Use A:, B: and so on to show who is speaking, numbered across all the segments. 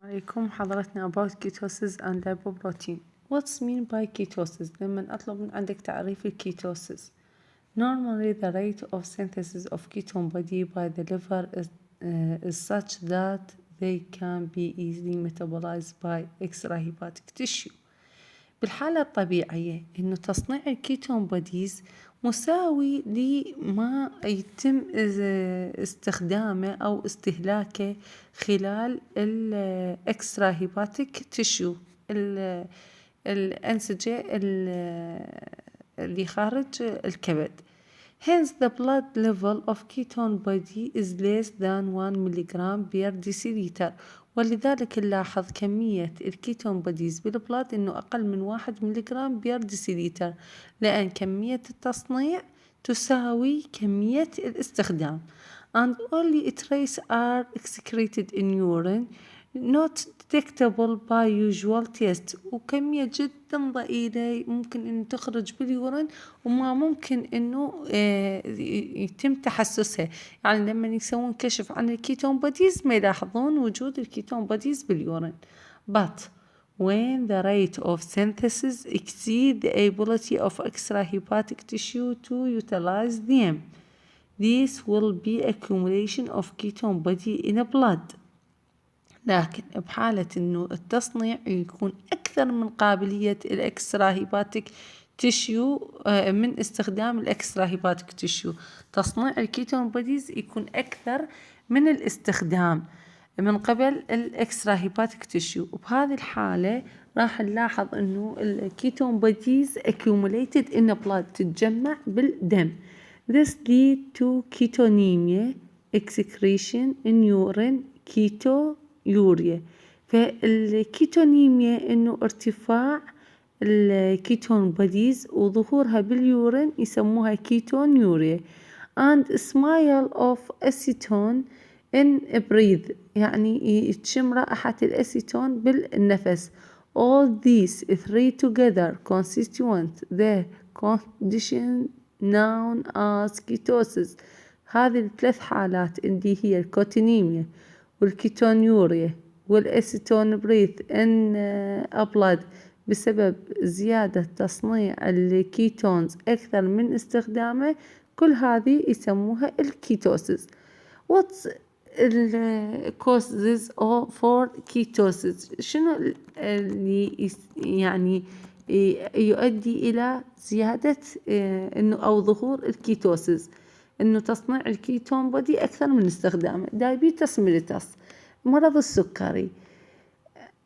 A: عليكم حضرتنا about ketosis and lipoprotein. What's mean by ketosis؟ لما أطلب من عندك تعريف الكيتوسيس. Normally the rate of synthesis of ketone body by the liver is such that they can be easily metabolized by extrahepatic tissue. بالحالة الطبيعية إنه تصنيع الكيتون بوديز مساوي لما يتم استخدامه أو استهلاكه خلال الإكسترا هيباتيك تيشو، الأنسجة اللي خارج الكبد. Hence the blood level of ketone body is less than 1 ملغرام per deciliter. ولذلك نلاحظ كمية الكيتون بوديز بالبلاد إنه أقل من 1 ملغرام بير ديسيليتر، لأن كمية التصنيع تساوي كمية الاستخدام. And only traces are excreted in urine, not detectable by usual test. وكمية جدا ضئيلة ممكن إن تخرج باليورين وما ممكن إنه يتم تحسسها. يعني لما يسوون كشف عن الكيتون بوديز ما يلاحظون وجود الكيتون بوديز باليورين. But when the rate of synthesis exceeds the ability of extrahepatic tissue to utilize them, this will be accumulation of ketone body in blood. لكن بحالة إنه التصنيع يكون أكثر من قابلية الإكسترا هيباتيك تيشيو من استخدام الإكسترا هيباتيك تيشيو، تصنيع الكيتون بوديز يكون أكثر من الاستخدام من قبل الإكسترا هيباتيك تيشيو. وبهذه الحالة راح نلاحظ إنه الكيتون بوديز accumulated in blood تتجمع بالدم. This lead to ketonemia, excretion in urine, كيتويوريا. فالكيتونيميا إنه ارتفاع الكيتون بوديز وظهورها باليورين يسموها كيتونيوريا. and smell of acetone in breath، يعني تشم رائحة الأسيتون بالنفس. all these three together constituent the condition known as ketosis. هذه الثلاث حالات اللي هي الكوتينيميا والكيتونيوريا والأسيتون بريث ان أبلاد بسبب زيادة تصنيع الكيتونز أكثر من استخدامه، كل هذه يسموها الكيتوسيس. What's the causes for ketosis؟ شنو اللي يعني يؤدي إلى زيادة إنه أو ظهور الكيتوسيس؟ إنه تصنيع الكيتون بودي أكثر من استخدامه. diabetes mellitus، مرض السكري.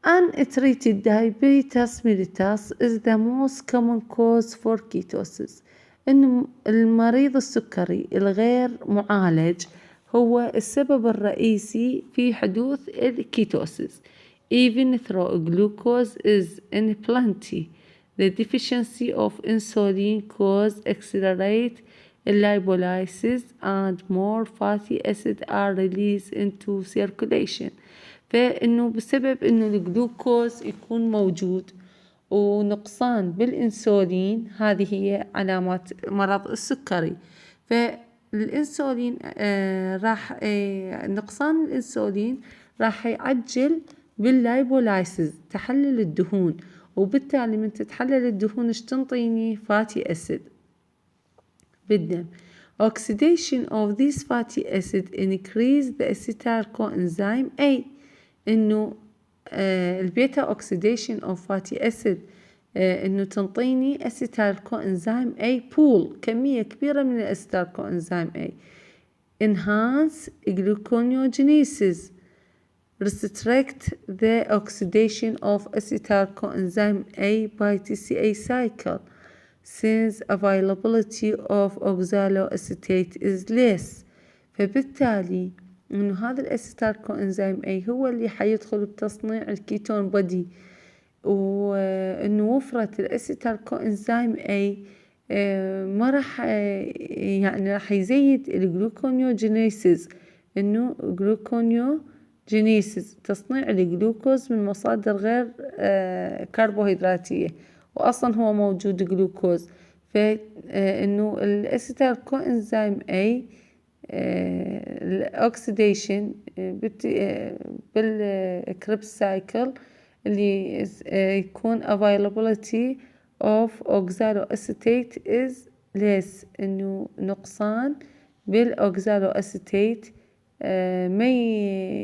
A: untreated diabetes mellitus is the most common cause for ketosis. إنه المريض السكري الغير معالج هو السبب الرئيسي في حدوث الكيتوسيس. even though glucose is in plenty, the deficiency of insulin cause accelerate lipolysis and more fatty acids are released into circulation. فإنه بسبب إنه الجلوكوز يكون موجود ونقصان بالإنسولين، هذه هي علامات مرض السكري. فالإنسولين نقصان الإنسولين راح يعجل باللايبولايسيس تحلل الدهون، وبالتالي من تتحلل الدهون ايش تنطيني؟ فاتي أسيد بالدم. Oxidation of these fatty acid increase the acetyl coenzyme A. إنه البيتا اوكسيديشن اوف فاتي اسيد إنه تنطيني acetyl coenzyme A pool، كمية كبيرة من acetyl coenzyme A. enhance gluconeogenesis، restrict the oxidation of acetyl coenzyme A by TCA cycle since availability of oxaloacetate is less. فبالتالي إنه هذا الأسيتال كوإنزيم A هو اللي حيدخل بتصنيع الكيتون بودي، وإنه وفرة الأسيتال كوإنزيم A ما راح يعني راح يزيد الجلوكونيوجينيسيس، إنه جلوكونيوجينيسيس تصنيع الجلوكوز من مصادر غير كربوهيدراتية، وأصلا هو موجود جلوكوز. فإنه الأسيتال كوإنزيم A الأكسيديشن بالكريبس سايكل اللي يكون availability of oxaloacetate is less، إنه نقصان بالأوكزالوأسيتيت ما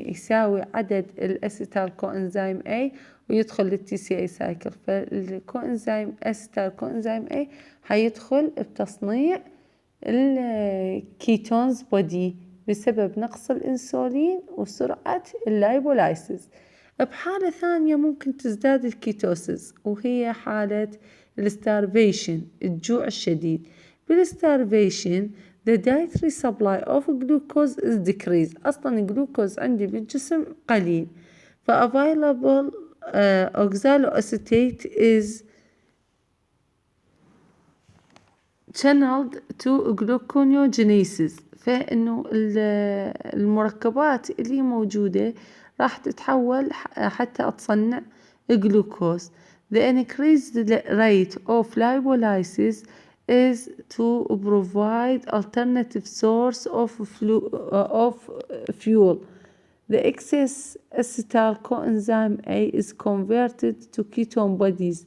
A: يساوي عدد الأسيتال كوإنزيم A ويدخل للتي سي اي سايكل. فالكوإنزيم أسيتال كوإنزيم A حيدخل بتصنيع الكيتونز بودي بسبب نقص الأنسولين وسرعة اللايبولايسيس. بحالة ثانية ممكن تزداد الكيتوسيس، وهي حالة الستارفيشن، الجوع الشديد. بالستارفيشن the dietary supply of glucose is decreased. أصلا الجلوكوز عندي بالجسم قليل، available oxaloacetate is channeled to gluconeogenesis. فإنه المركبات اللي موجودة راح تتحول حتى تصنع الجلوكوز. The increased rate of lipolysis is to provide alternative source of fuel. The excess acetyl coenzyme A is converted to ketone bodies.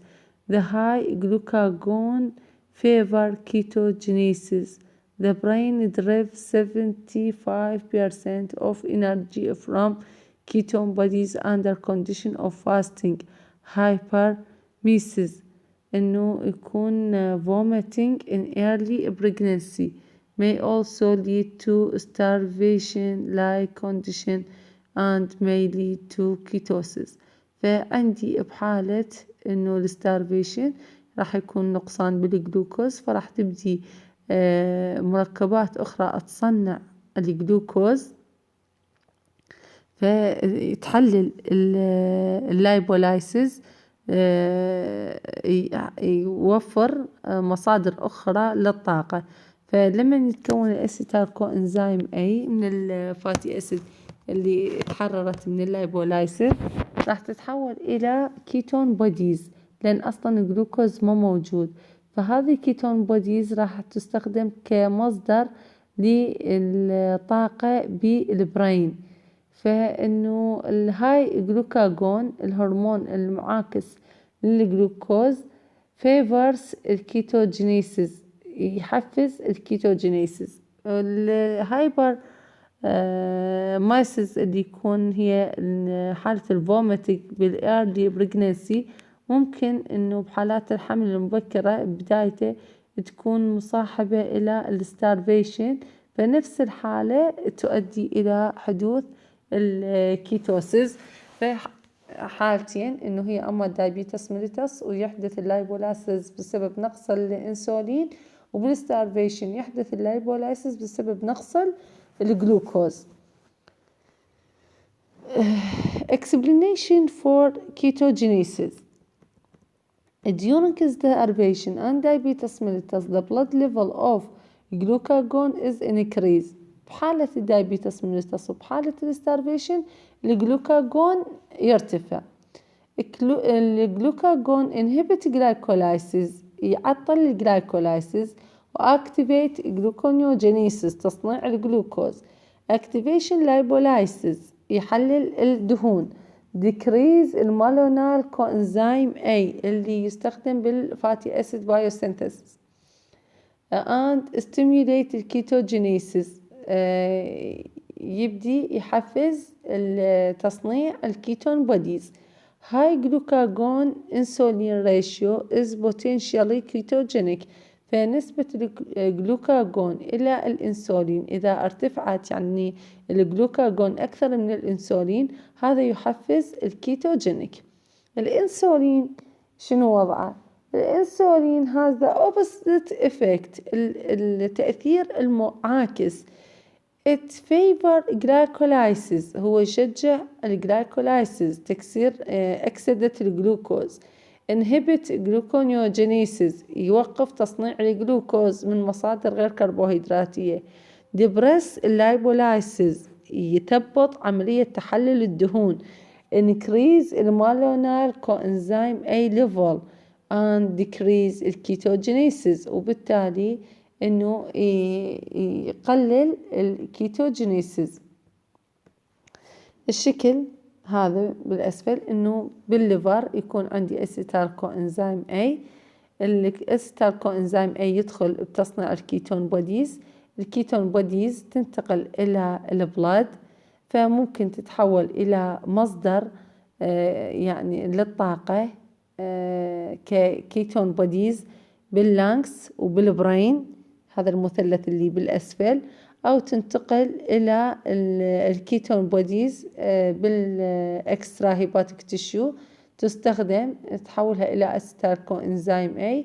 A: The high glucagon favor ketogenesis. The brain derives 75% of energy from ketone bodies under condition of fasting. Hypermesis، إنه يكون vomiting in early pregnancy may also lead to starvation-like condition and may lead to ketosis. فعندي بحالة إنه الستارفيشن راح يكون نقصان بالجلوكوز، فراح تبدي مركبات أخرى تصنع الجلوكوز، فيتحلل اللايبولايسيس، يوفر مصادر أخرى للطاقة. فلما يتكون الأسيتال كوإنزيم A من الفاتي أسيد اللي تحررت من اللايبولايسيس راح تتحول إلى كيتون بوديز، لأن أصلا الجلوكوز ما موجود. فهذه كيتون بوديز راح تستخدم كمصدر للطاقة بالبرين. فإنه الهاي جلوكاجون الهرمون المعاكس للجلوكوز فيفرز الكيتوجينيسيس، يحفز الكيتوجينيسيس. الهايبر مايسيس اللي يكون هي حالة الفوميتنج بالإيرلي بريجنسي ممكن إنه بحالات الحمل المبكرة بدايته تكون مصاحبة إلى الستارفيشن، فنفس الحالة تؤدي إلى حدوث الكيتوسيس. في حالتين إنه هي أما الدايبيتس ميليتس ويحدث اللايبولاسيس بسبب نقص الأنسولين، وبالستارفيشن يحدث اللايبولاسيس بسبب نقص الجلوكوز. Explanation for ketogenesis. During starvation and diabetes mellitus, the blood level of glucagon is increased. بحالة الدايبيتس mellitus وبحالة الستارفيشن الجلوكاجون يرتفع. الجلوكاجون inhibit glycolysis، يعطل الجلايكولايسيس، وactivate gluconeogenesis، تصنيع الجلوكوز. activation lipolysis، يحلل الدهون. decrease المالونال coenzyme A اللي يستخدم بالفاتي أسيد biosynthesis and stimulate الكيتوجينيسيس، يبدي يحفز تصنيع الكيتون بوديز. high glucagon insulin ratio is potentially ketogenic. فنسبة الجلوكاجون إلى الإنسولين إذا ارتفعت، يعني الجلوكاجون أكثر من الإنسولين، هذا يحفز الكيتوجينيك. الإنسولين شنو وضعه؟ الإنسولين has the opposite effect، التأثير المعاكس. it favor glycolysis، هو يشجع الجلايكولايسيس، تكسير أكسدة الجلوكوز. inhibit gluconeogenesis، يوقف تصنيع الجلوكوز من مصادر غير كربوهيدراتية. depress اللايبولايسيس، يثبط عملية تحلل الدهون. increase المالونال coenzyme A level and decrease الكيتوجينيسيس، وبالتالي إنه يقلل الكيتوجينيسيس. الشكل هذا بالأسفل إنه بالليفر يكون عندي أسيتال كوإنزيم A. الأسيتال كوإنزيم A يدخل بتصنيع الكيتون بوديز. الكيتون بوديز تنتقل إلى البلاد، فممكن تتحول إلى مصدر يعني للطاقة ككيتون بوديز باللانكس وبالبرين، هذا المثلث اللي بالأسفل، أو تنتقل إلى الكيتون بوديز بالإكسترا هيباتيك تيشو، تستخدم تحولها إلى أسيتال كوإنزيم A،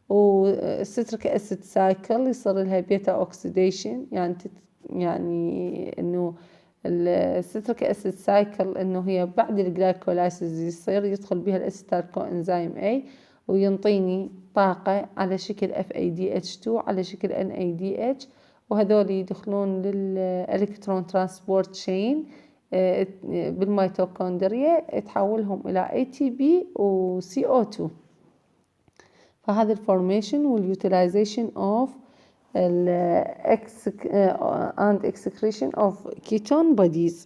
A: والستريك أسيد سايكل يصير لها بيتا أوكسيديشن، يعني إنه الستريك أسيد سايكل إنه هي بعد الجلايكولايسيس يصير يدخل بها الأسيتال كوإنزيم A وينطيني طاقة على شكل FADH2 على شكل NADH، وهذول يدخلون للإلكترون ترانسبورت شين بالميتوكوندريا، تحولهم إلى ATP و CO2. فهذا الفورميشن واليوتيلايزيشن of and excretion of ketone bodies.